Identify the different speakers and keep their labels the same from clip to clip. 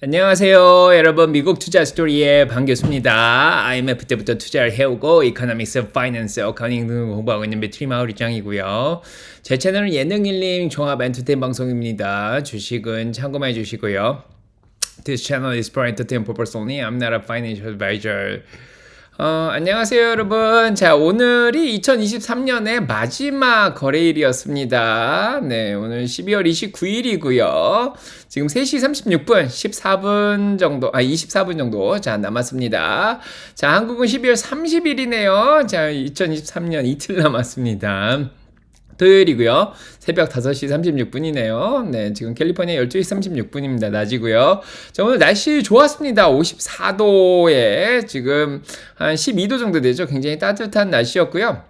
Speaker 1: 안녕하세요 여러분, 미국 투자 스토리의 반갑습니다. IMF 때부터 투자를 해오고 이코노믹스, 파이낸스, 어카운팅 등을 공부하고 있는 배트리 마우리짱이고요. 제 채널은 예능 힐링 종합 엔터테인 방송입니다. 주식은 참고만 해주시고요. This channel is for entertainment purpose only. I'm not a financial advisor. 안녕하세요 여러분. 자, 오늘이 2023년의 마지막 거래일이었습니다. 네, 오늘 12월 29일이고요. 지금 3시 36분, 14분 정도, 24분 정도, 자, 남았습니다. 자, 한국은 12월 30일이네요. 자, 2023년 이틀 남았습니다. 토요일이고요. 새벽 5시 36분이네요. 네, 지금 캘리포니아 12시 36분입니다. 낮이고요. 자, 오늘 날씨 좋았습니다. 54도에 지금 한 12도 정도 되죠. 굉장히 따뜻한 날씨였고요.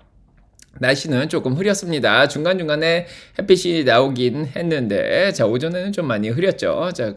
Speaker 1: 날씨는 조금 흐렸습니다. 중간중간에 햇빛이 나오긴 했는데, 자, 오전에는 좀 많이 흐렸죠. 자,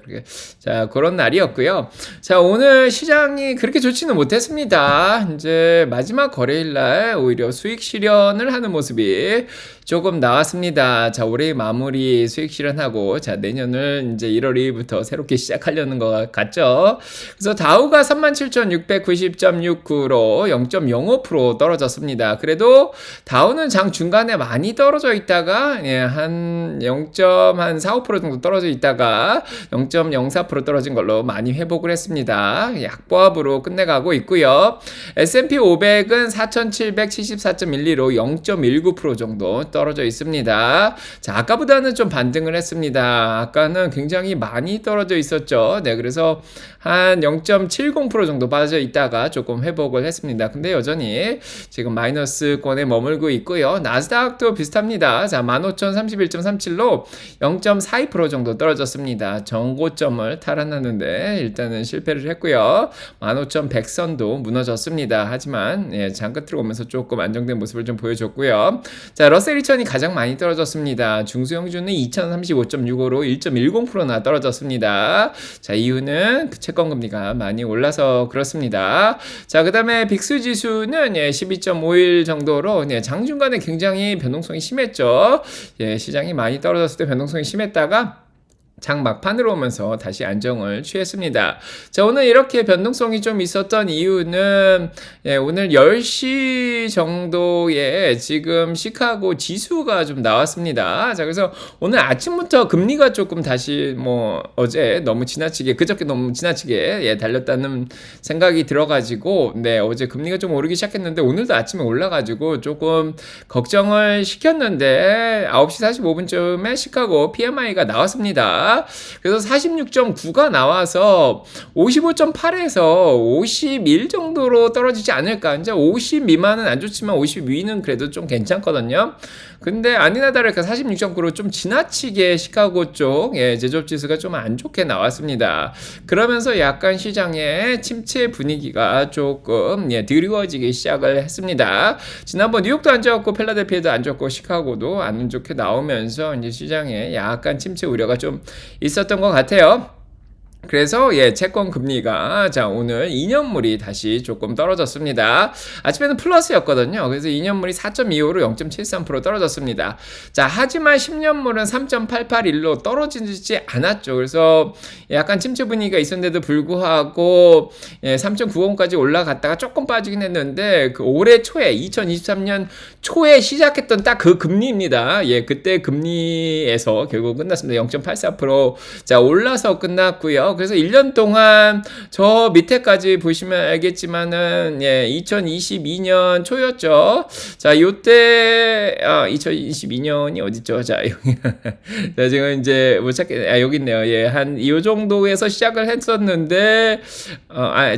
Speaker 1: 그런 날이었고요. 자, 오늘 시장이 그렇게 좋지는 못했습니다. 이제 마지막 거래일 날 오히려 수익 실현을 하는 모습이 조금 나왔습니다. 자, 올해 마무리 수익 실현하고, 자, 내년을 이제 1월 2일부터 새롭게 시작하려는 것 같죠. 그래서 다우가 37,690.69로 0.05% 떨어졌습니다. 그래도 다우는 장 중간에 많이 떨어져 있다가 한 0.45% 정도 떨어져 있다가 0.04% 떨어진 걸로 많이 회복을 했습니다. 약보합으로 끝내가고 있고요. S&P 500은 4,774.12로 0.19% 정도 떨어져 있습니다. 자, 아까보다는 좀 반등을 했습니다. 아까는 굉장히 많이 떨어져 있었죠. 네, 그래서 한 0.70% 정도 빠져 있다가 조금 회복을 했습니다. 근데 여전히 지금 마이너스권에 머물고 있고요. 나스닥도 비슷합니다. 자, 15,031.37로 0.42% 정도 떨어졌습니다. 정고점을 탈환하는데 일단은 실패를 했고요. 15,100선도 무너졌습니다. 하지만 장끝으로 오면서 조금 안정된 모습을 좀 보여줬고요. 자, 러셀 2000이 가장 많이 떨어졌습니다. 중소형주는 2035.65로 1.10%나 떨어졌습니다. 자, 이유는 채권금리가 많이 올라서 그렇습니다. 자, 그 다음에 빅스 지수는 12.51 정도로 장중간에 굉장히 변동성이 심했죠. 시장이 많이 떨어졌을 때 변동성이 심했다가 장 막판으로 오면서 다시 안정을 취했습니다. 자, 오늘 이렇게 변동성이 좀 있었던 이유는 오늘 10시 정도에 지금 시카고 지수가 좀 나왔습니다. 자, 그래서 오늘 아침부터 금리가 조금 다시 어제 너무 지나치게, 그저께 너무 지나치게 달렸다는 생각이 들어가지고 어제 금리가 좀 오르기 시작했는데 오늘도 아침에 올라가지고 조금 걱정을 시켰는데 9시 45분쯤에 시카고 PMI가 나왔습니다. 그래서 46.9가 나와서 55.8에서 51 정도로 떨어지지 않을까. 이제 50 미만은 안 좋지만 50 위는 그래도 좀 괜찮거든요. 근데 아니나 다를까 46.9로 좀 지나치게 시카고 쪽 제조업지수가 좀 안 좋게 나왔습니다. 그러면서 약간 시장의 침체 분위기가 조금 드리워지기 시작을 했습니다. 지난번 뉴욕도 안 좋았고 필라델피아도 안 좋고 시카고도 안 좋게 나오면서 이제 시장에 약간 침체 우려가 좀 있었던 것 같아요. 그래서 채권 금리가 오늘 2년물이 다시 조금 떨어졌습니다. 아침에는 플러스였거든요. 그래서 2년물이 4.25로 0.73% 떨어졌습니다. 자, 하지만 10년물은 3.881로 떨어지지 않았죠. 그래서 약간 침체 분위기가 있었는데도 불구하고 3.90까지 올라갔다가 조금 빠지긴 했는데 그 올해 초에 2023년 초에 시작했던 딱 그 금리입니다. 그때 금리에서 결국 끝났습니다. 0.84% 자, 올라서 끝났고요. 그래서 1년 동안 저 밑에까지 보시면 알겠지만은 2022년 초였죠. 자, 요때 2022년이 어딨죠? 자, 여기 자, 지금 이제 못 찾겠네. 여기 있네요. 한 요 정도에서 시작을 했었는데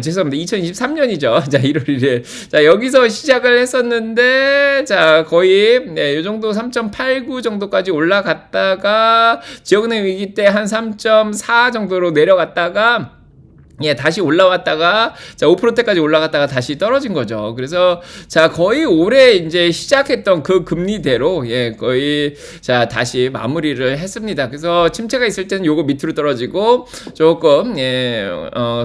Speaker 1: 죄송합니다. 2023년이죠. 자, 1월 1일. 자, 여기서 시작을 했었는데 자, 거의 요 정도 3.89 정도까지 올라갔다가 지역은행 위기 때 한 3.4 정도로 내려갔다가 예, 다시 올라왔다가, 자, 5%대까지 올라갔다가 다시 떨어진 거죠. 그래서, 자, 거의 올해 이제 시작했던 그 금리대로, 예, 거의, 자, 다시 마무리를 했습니다. 그래서 침체가 있을 때는 요거 밑으로 떨어지고, 조금, 예,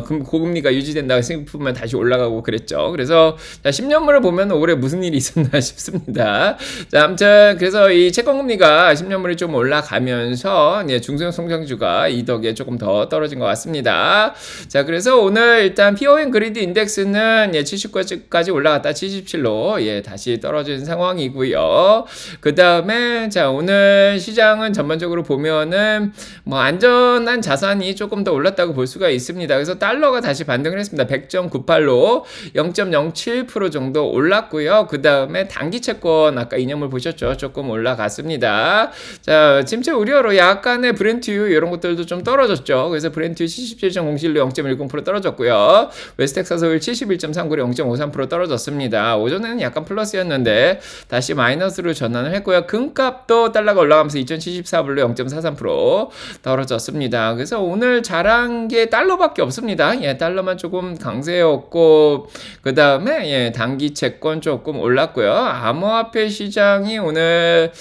Speaker 1: 고금리가 유지된다고 싶으면 다시 올라가고 그랬죠. 그래서, 자, 10년물을 보면 올해 무슨 일이 있었나 싶습니다. 자, 아무튼, 그래서 이 채권금리가 10년물이 좀 올라가면서, 예, 중소형성장주가 이 덕에 조금 더 떨어진 것 같습니다. 자, 그래서 오늘 일단 피오앤 그리드 인덱스는 예, 79까지 올라갔다 77로 예, 다시 떨어진 상황이고요. 그 다음에 자, 오늘 시장은 전반적으로 보면은 뭐 안전한 자산이 조금 더 올랐다고 볼 수가 있습니다. 그래서 달러가 다시 반등을 했습니다. 100.98로 0.07% 정도 올랐고요. 그 다음에 단기 채권 아까 이념을 보셨죠? 조금 올라갔습니다. 자, 침체 우려로 약간의 브렌트유 이런 것들도 좀 떨어졌죠. 그래서 브렌트유 77.07로 0.10% 떨어졌고요. 웨스텍사스 오일 71.39로 0.53% 떨어졌습니다. 오전에는 약간 플러스였는데 다시 마이너스로 전환을 했고요. 금값도 달러가 올라가면서 2074불로 0.43% 떨어졌습니다. 그래서 오늘 잘한 게 달러밖에 없습니다. 예, 달러만 조금 강세였고 그 다음에 예, 단기 채권 조금 올랐고요. 암호화폐 시장이 오늘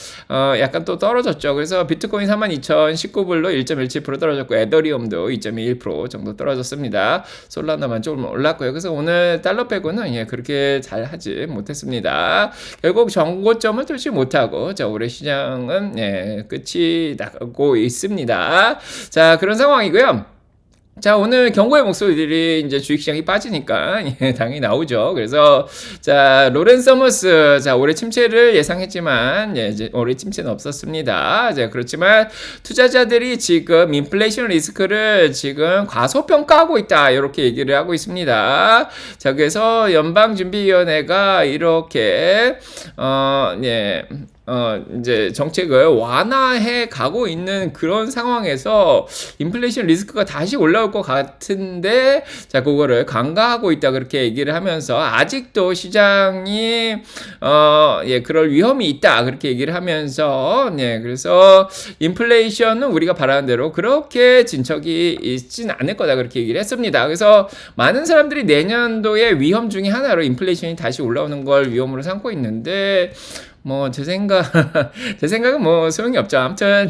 Speaker 1: 약간 또 떨어졌죠. 그래서 비트코인 42,019불로 1.17% 떨어졌고 에더리움도 2.21% 정도 떨어졌습니다. 솔라나만 조금 올랐고요. 그래서 오늘 달러 빼고는 예, 그렇게 잘 하지 못했습니다. 결국 정고점을 뚫지 못하고 자, 올해 시장은 예, 끝이 나고 있습니다. 자, 그런 상황이고요. 자, 오늘 경고의 목소리들이 이제 주식시장이 빠지니까, 예, 당연히 나오죠. 그래서, 자, 로렌 서머스, 자, 올해 침체를 예상했지만, 예, 이제 올해 침체는 없었습니다. 자, 그렇지만, 투자자들이 지금 인플레이션 리스크를 지금 과소평가하고 있다. 이렇게 얘기를 하고 있습니다. 자, 그래서 연방준비위원회가 이렇게, 예, 이제 정책을 완화해 가고 있는 그런 상황에서 인플레이션 리스크가 다시 올라올 것 같은데, 자, 그거를 간과하고 있다. 그렇게 얘기를 하면서 아직도 시장이, 예, 그럴 위험이 있다. 그렇게 얘기를 하면서, 예, 그래서 인플레이션은 우리가 바라는 대로 그렇게 진척이 있진 않을 거다. 그렇게 얘기를 했습니다. 그래서 많은 사람들이 내년도의 위험 중에 하나로 인플레이션이 다시 올라오는 걸 위험으로 삼고 있는데, 뭐, 제 생각은 뭐, 소용이 없죠. 아무튼,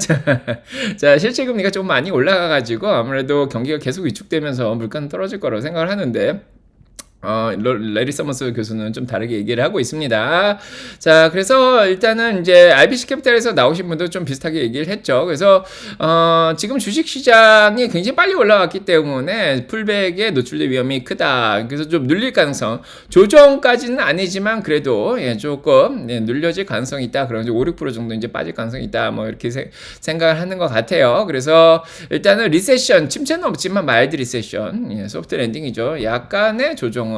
Speaker 1: 자, 실제 금리가 좀 많이 올라가가지고, 아무래도 경기가 계속 위축되면서 물가는 떨어질 거라고 생각을 하는데, 레리 서머스 교수는 좀 다르게 얘기를 하고 있습니다. 자, 그래서 일단은 이제 RBC 캐피탈에서 나오신 분도 좀 비슷하게 얘기를 했죠. 그래서, 지금 주식 시장이 굉장히 빨리 올라왔기 때문에 풀백에 노출될 위험이 크다. 그래서 좀 눌릴 가능성, 조정까지는 아니지만 그래도, 예, 조금, 예, 눌려질 가능성이 있다. 그런 5, 6% 정도 이제 빠질 가능성이 있다. 뭐, 이렇게 생각을 하는 것 같아요. 그래서 일단은 리세션, 침체는 없지만 마일드 리세션, 예, 소프트 랜딩이죠. 약간의 조정이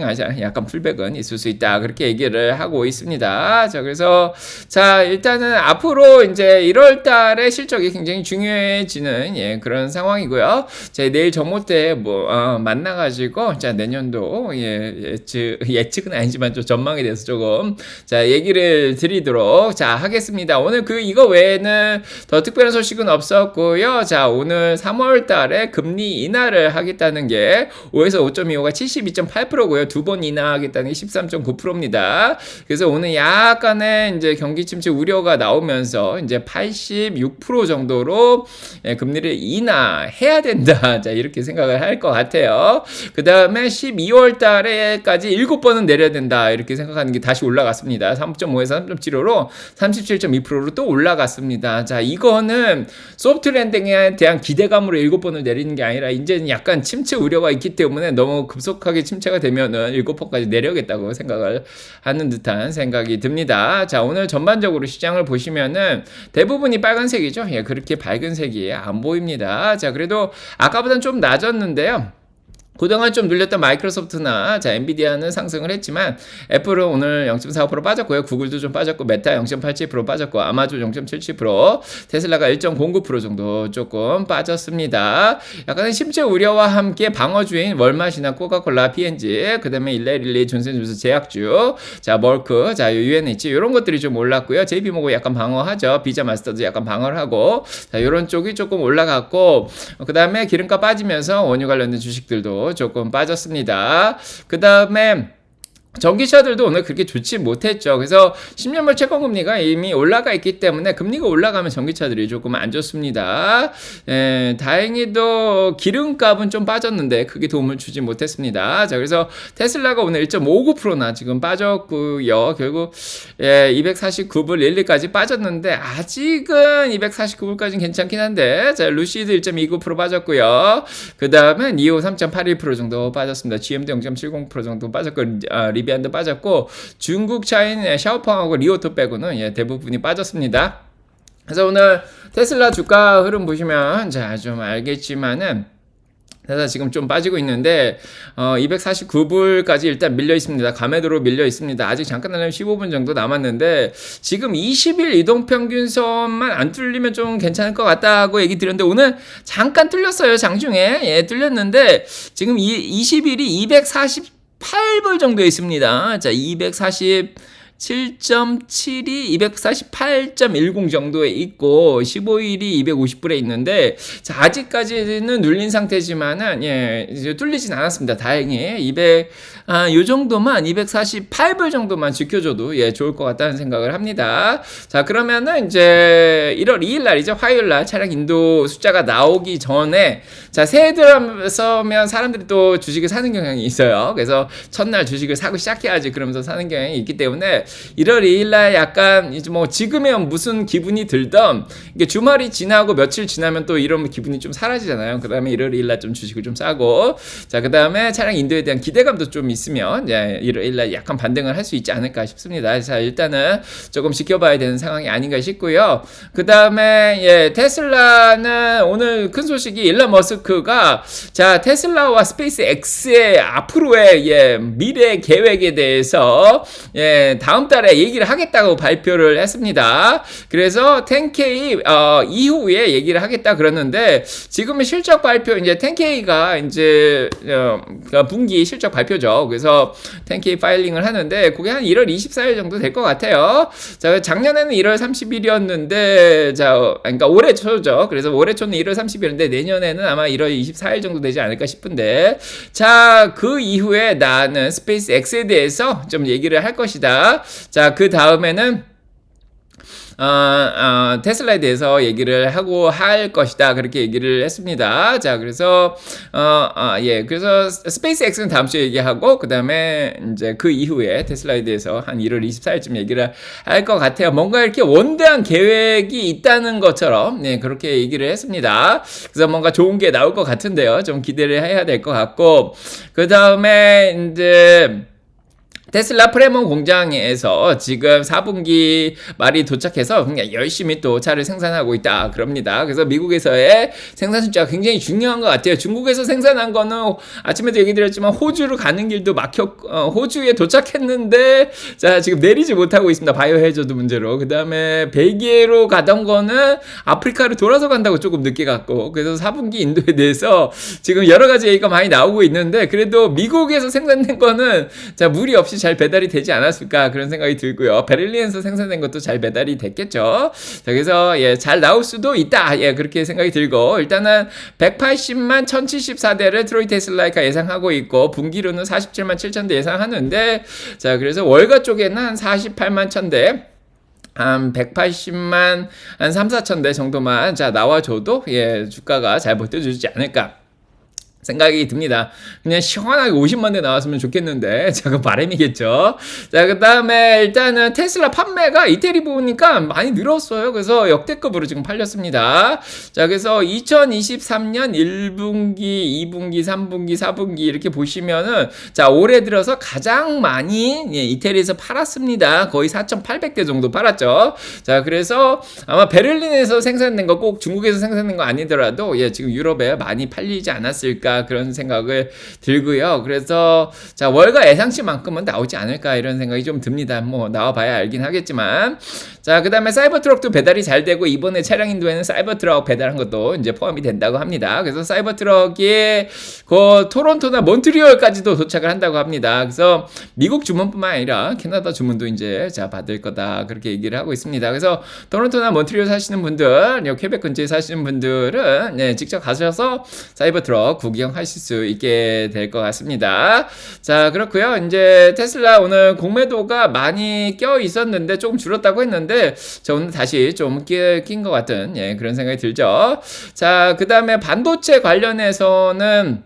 Speaker 1: 아니잖아요. 약간 풀백은 있을 수 있다. 그렇게 얘기를 하고 있습니다. 자, 그래서, 자, 일단은 앞으로 이제 1월 달에 실적이 굉장히 중요해지는, 예, 그런 상황이고요. 자, 내일 정모 때 뭐, 만나가지고, 자, 내년도, 예, 예측은 아니지만 좀 전망에 대해서 조금, 자, 얘기를 드리도록, 자, 하겠습니다. 오늘 이거 외에는 더 특별한 소식은 없었고요. 자, 오늘 3월 달에 금리 인하를 하겠다는 게 5에서 5.25가 72.8%고요. 두 번 인하하겠다는 게 13.9%입니다. 그래서 오늘 약간의 이제 경기 침체 우려가 나오면서 이제 86% 정도로 예, 금리를 인하해야 된다. 자, 이렇게 생각을 할 것 같아요. 그 다음에 12월 달에까지 7번은 내려야 된다. 이렇게 생각하는 게 다시 올라갔습니다. 3.5에서 3.75로 37.2%로 또 올라갔습니다. 자, 이거는 소프트 랜딩에 대한 기대감으로 7번을 내리는 게 아니라 이제는 약간 침체 우려가 있기 때문에 너무 급속하게 침체가 되면은 7번까지 내려겠다고 생각을 하는 듯한 생각이 듭니다. 자, 오늘 전반적으로 시장을 보시면은 대부분이 빨간색이죠. 예, 그렇게 밝은 색이 안 보입니다. 자, 그래도 아까보다는 좀 낮았는데요. 그동안 좀 눌렸던 마이크로소프트나 엔비디아는 상승을 했지만 애플은 오늘 0.45% 빠졌고요. 구글도 좀 빠졌고 메타 0.87% 빠졌고 아마존 0.77% 테슬라가 1.09% 정도 조금 빠졌습니다. 약간의 심체 우려와 함께 방어주인 월마트나 코카콜라, P&G, 그다음에 일레일리, 존슨존슨 제약주, 멀크, UNH 이런 것들이 좀 올랐고요. JP모건 약간 방어하죠. 비자 마스터도 약간 방어를 하고 이런 쪽이 조금 올라갔고 그다음에 기름값 빠지면서 원유 관련된 주식들도 조금 빠졌습니다. 그 다음에 전기차들도 오늘 그렇게 좋지 못했죠. 그래서 10년물 채권금리가 이미 올라가 있기 때문에 금리가 올라가면 전기차들이 조금 안 좋습니다. 다행히도 기름값은 좀 빠졌는데 그게 도움을 주지 못했습니다. 자, 그래서 테슬라가 오늘 1.59%나 지금 빠졌고요. 결국 249불 11까지 빠졌는데 아직은 249불까지는 괜찮긴 한데 자, 루시드 1.29% 빠졌고요. 그 다음에 니오 3.81% 정도 빠졌습니다. GM도 0.70% 정도 빠졌고 리비안도 빠졌고 중국 차인 샤오펑하고 리오토 빼고는 대부분이 빠졌습니다. 그래서 오늘 테슬라 주가 흐름 보시면 좀 알겠지만은 지금 좀 빠지고 있는데 249불까지 일단 밀려 있습니다. 감매도로 밀려 있습니다. 아직 잠깐 하려면 15분 정도 남았는데 지금 20일 이동평균선만 안 뚫리면 좀 괜찮을 것 같다고 얘기 드렸는데 오늘 잠깐 뚫렸어요. 장중에 뚫렸는데 지금 20일이 248불 정도에 있습니다. 자, 247.72, 248.10 정도에 있고 15일이 250불에 있는데 자, 아직까지는 눌린 상태지만은 이제 뚫리진 않았습니다. 다행히 요 정도만 248불 정도만 지켜줘도 좋을 것 같다는 생각을 합니다. 자, 그러면은 이제 1월 2일 날이죠. 화요일 날 차량 인도 숫자가 나오기 전에 자, 새해 들어서면 사람들이 또 주식을 사는 경향이 있어요. 그래서 첫날 주식을 사고 시작해야지 그러면서 사는 경향이 있기 때문에 1월 2일 날 약간 이제 지금이면 무슨 기분이 들던 이게 주말이 지나고 며칠 지나면 또 이런 기분이 좀 사라지잖아요. 그다음에 1월 2일 날 좀 주식을 좀 사고 자, 그다음에 차량 인도에 대한 기대감도 좀 있으면 1월 2일 날 약간 반등을 할 수 있지 않을까 싶습니다. 자, 일단은 조금 지켜봐야 되는 상황이 아닌가 싶고요. 그다음에 테슬라는 오늘 큰 소식이 일론 머스크가 자, 테슬라와 스페이스 X의 앞으로의 미래 계획에 대해서 다음 달에 얘기를 하겠다고 발표를 했습니다. 그래서 10K 이후에 얘기를 하겠다 그러는데 지금은 실적 발표 이제 10K가 이제 분기 실적 발표죠. 그래서 10K 파일링을 하는데 그게 한 1월 24일 정도 될 것 같아요. 자, 작년에는 1월 30일이었는데 자, 그러니까 올해 초죠. 그래서 올해 초는 1월 30일인데 내년에는 아마 1월 24일 정도 되지 않을까 싶은데 자, 그 이후에 나는 스페이스 X에 대해서 좀 얘기를 할 것이다. 자, 그 다음에는 테슬라에 대해서 얘기를 하고 할 것이다. 그렇게 얘기를 했습니다. 자, 그래서, 그래서 스페이스 X는 다음 주에 얘기하고, 그 다음에 이제 그 이후에 테슬라에 대해서 한 1월 24일쯤 얘기를 할 것 같아요. 뭔가 이렇게 원대한 계획이 있다는 것처럼, 그렇게 얘기를 했습니다. 그래서 뭔가 좋은 게 나올 것 같은데요. 좀 기대를 해야 될 것 같고, 그 다음에 이제, 테슬라 프레몬 공장에서 지금 4분기 말이 도착해서 그냥 열심히 또 차를 생산하고 있다 그럽니다. 그래서 미국에서의 생산 숫자가 굉장히 중요한 것 같아요. 중국에서 생산한 거는 아침에도 얘기 드렸지만 호주로 가는 길도 호주에 도착했는데 자, 지금 내리지 못하고 있습니다. 바이오 해저드 문제로. 그 다음에 벨기에로 가던 거는 아프리카로 돌아서 간다고 조금 늦게 갔고 그래서 4분기 인도에 대해서 지금 여러 가지 얘기가 많이 나오고 있는데 그래도 미국에서 생산된 거는 자, 무리 없이 잘 배달이 되지 않았을까 그런 생각이 들고요. 베를린에서 생산된 것도 잘 배달이 됐겠죠. 자, 그래서 잘 나올 수도 있다. 그렇게 생각이 들고 일단은 180만 1074대를 트로이 테슬라가 예상하고 있고 분기로는 47만 7천 대 예상하는데 자, 그래서 월가 쪽에는 한 48만 1000대 한 180만 한 3, 4천 대 정도만 자, 나와줘도 주가가 잘 버텨주지 않을까 생각이 듭니다. 그냥 시원하게 50만 대 나왔으면 좋겠는데 자, 그 바람이겠죠. 자, 그 다음에 일단은 테슬라 판매가 이태리 보니까 많이 늘었어요. 그래서 역대급으로 지금 팔렸습니다. 자, 그래서 2023년 1분기, 2분기, 3분기, 4분기 이렇게 보시면은 자, 올해 들어서 가장 많이 이태리에서 팔았습니다. 거의 4,800대 정도 팔았죠. 자, 그래서 아마 베를린에서 생산된 거 꼭 중국에서 생산된 거 아니더라도 지금 유럽에 많이 팔리지 않았을까 않을까 그런 생각을 들고요. 그래서 자, 월가 예상치만큼은 나오지 않을까 이런 생각이 좀 듭니다. 뭐 나와봐야 알긴 하겠지만. 자, 그 다음에 사이버트럭도 배달이 잘 되고 이번에 차량 인도에는 사이버트럭 배달한 것도 이제 포함이 된다고 합니다. 그래서 사이버트럭이 그 토론토나 몬트리올까지도 도착을 한다고 합니다. 그래서 미국 주문뿐만 아니라 캐나다 주문도 이제 자 받을 거다 그렇게 얘기를 하고 있습니다. 그래서 토론토나 몬트리올 사시는 분들, 퀘벡 근처에 사시는 분들은 네, 직접 가셔서 사이버트럭 구경하실 수 있게 될 것 같습니다. 자, 그렇고요. 이제 테슬라 오늘 공매도가 많이 껴 있었는데 조금 줄었다고 했는데 자, 오늘 다시 좀 낀 것 같은 예, 그런 생각이 들죠. 자, 그 다음에 반도체 관련해서는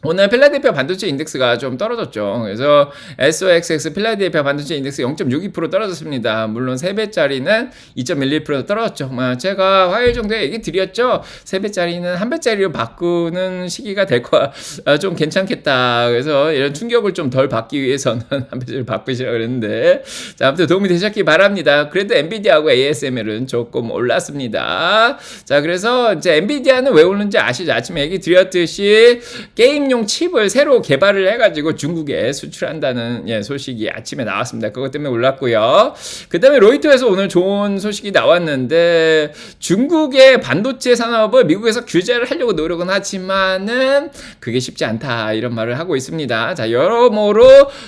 Speaker 1: 오늘 필라델피아 반도체 인덱스가 좀 떨어졌죠. 그래서 SOXX 필라델피아 반도체 인덱스 0.62% 떨어졌습니다. 물론 3배짜리는 2.11% 떨어졌죠. 제가 화요일 정도에 얘기 드렸죠. 3배짜리는 1배짜리로 바꾸는 시기가 될 거야. 좀 괜찮겠다. 그래서 이런 충격을 좀 덜 받기 위해서는 1배짜리로 바꾸시라고 그랬는데 자, 아무튼 도움이 되셨기 바랍니다. 그래도 엔비디아하고 ASML은 조금 올랐습니다. 자, 그래서 이제 엔비디아는 왜 오르는지 아시죠? 아침에 얘기 드렸듯이 게임용 칩을 새로 개발을 해가지고 중국에 수출한다는 예, 소식이 아침에 나왔습니다. 그것 때문에 올랐고요. 그 다음에 로이터에서 오늘 좋은 소식이 나왔는데 중국의 반도체 산업을 미국에서 규제를 하려고 노력은 하지만은 그게 쉽지 않다 이런 말을 하고 있습니다. 자, 여러모로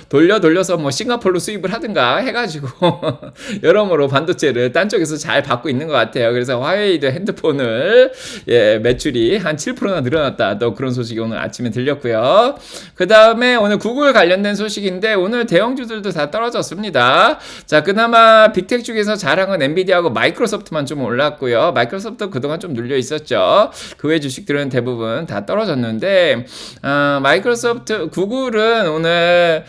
Speaker 1: 돌려서 뭐 싱가포르로 수입을 하든가 해가지고 여러모로 반도체를 딴 쪽에서 잘 받고 있는 것 같아요. 그래서 화웨이도 핸드폰을 예, 매출이 한 7%나 늘어났다. 또 그런 소식이 오늘 아침에 들렸고요. 그 다음에 오늘 구글 관련된 소식인데 오늘 대형주들도 다 떨어졌습니다. 자, 그나마 빅텍 중에서 잘한 엔비디아하고 마이크로소프트만 좀 올랐고요. 마이크로소프트 그동안 좀 눌려 있었죠. 그 외 주식들은 대부분 다 떨어졌는데 마이크로소프트 구글은 오늘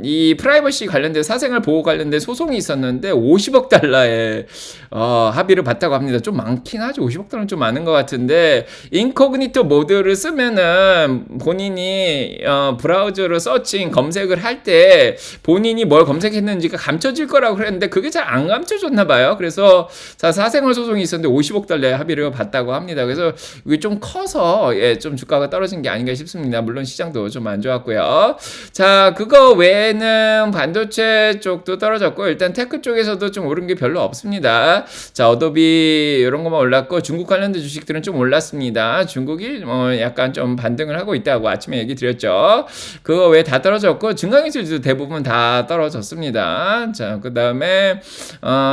Speaker 1: 이 프라이버시 관련된 사생활 보호 관련된 소송이 있었는데 50억 달러의 합의를 봤다고 합니다. 좀 많긴 하죠. 50억 달러는 좀 많은 것 같은데 인코그니토 모드를 쓰면은 본인이 브라우저로 서칭 검색을 할 때 본인이 뭘 검색했는지가 감춰질 거라고 그랬는데 그게 잘 안 감춰졌나 봐요. 그래서 자, 사생활 소송이 있었는데 50억 달러의 합의를 봤다고 합니다. 그래서 이게 좀 커서 예, 좀 주가가 떨어진 게 아닌가 싶습니다. 물론 시장도 좀 안 좋았고요. 자, 그거 외에는 반도체 쪽도 떨어졌고 일단 테크 쪽에서도 좀 오른 게 별로 없습니다. 자, 어도비 이런 것만 올랐고 중국 관련된 주식들은 좀 올랐습니다. 중국이 약간 좀 반등을 하고 있다고 아침에 얘기 드렸죠. 그거 외에 다 떨어졌고 증강기술도 대부분 다 떨어졌습니다. 자, 그 다음에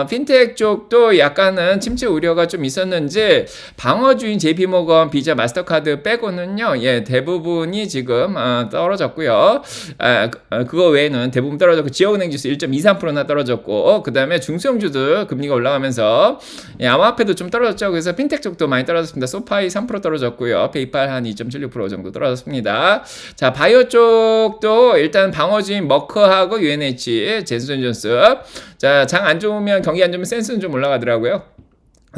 Speaker 1: 핀텍 쪽도 약간은 침체 우려가 좀 있었는지 방어주인 JP모건, 비자, 마스터카드 빼고는요, 예, 대부분이 지금 떨어졌고요. 그거 외에는 대부분 떨어졌고 지역은행 지수 1.23%나 떨어졌고 그 다음에 중소형주들 금리가 올라가면서 예, 암호화폐도 좀 떨어졌죠. 그래서 핀텍 쪽도 많이 떨어졌습니다. 소파이 3% 떨어졌고요. 페이팔 한 2.76% 정도 떨어졌습니다. 자, 바이오 쪽도 일단 방어주인 머커하고 UNH, 제스존존스. 자, 장 안 좋으면 경기 안 좋으면 센스는 좀 올라가더라고요.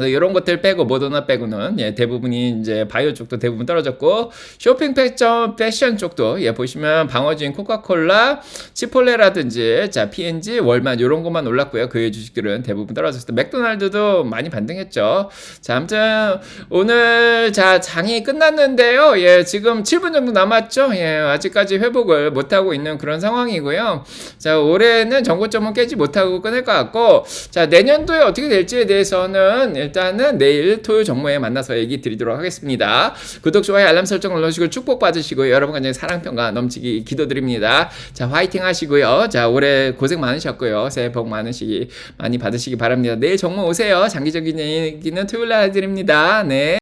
Speaker 1: 이런 것들 빼고 모더나 빼고는 예, 대부분이 이제 바이오 쪽도 대부분 떨어졌고 쇼핑 패션 쪽도 예, 보시면 방어주인 코카콜라, 치폴레라든지 자 P&G, 월마트 이런 것만 올랐고요. 그의 주식들은 대부분 떨어졌습니다. 맥도날드도 많이 반등했죠. 자, 아무튼 오늘 자 장이 끝났는데요. 예, 지금 7분 정도 남았죠. 예, 아직까지 회복을 못 하고 있는 그런 상황이고요. 자, 올해는 전고점은 깨지 못하고 끝낼 것 같고 자, 내년도에 어떻게 될지에 대해서는 일단은 내일 토요일 정모에 만나서 얘기 드리도록 하겠습니다. 구독, 좋아요, 알람 설정 눌러주시고 축복받으시고요. 여러분 간절히 사랑평가 넘치기 기도드립니다. 자, 화이팅 하시고요. 자, 올해 고생 많으셨고요. 새해 복 많이 받으시기 바랍니다. 내일 정모 오세요. 장기적인 얘기는 토요일 날 해드립니다. 네.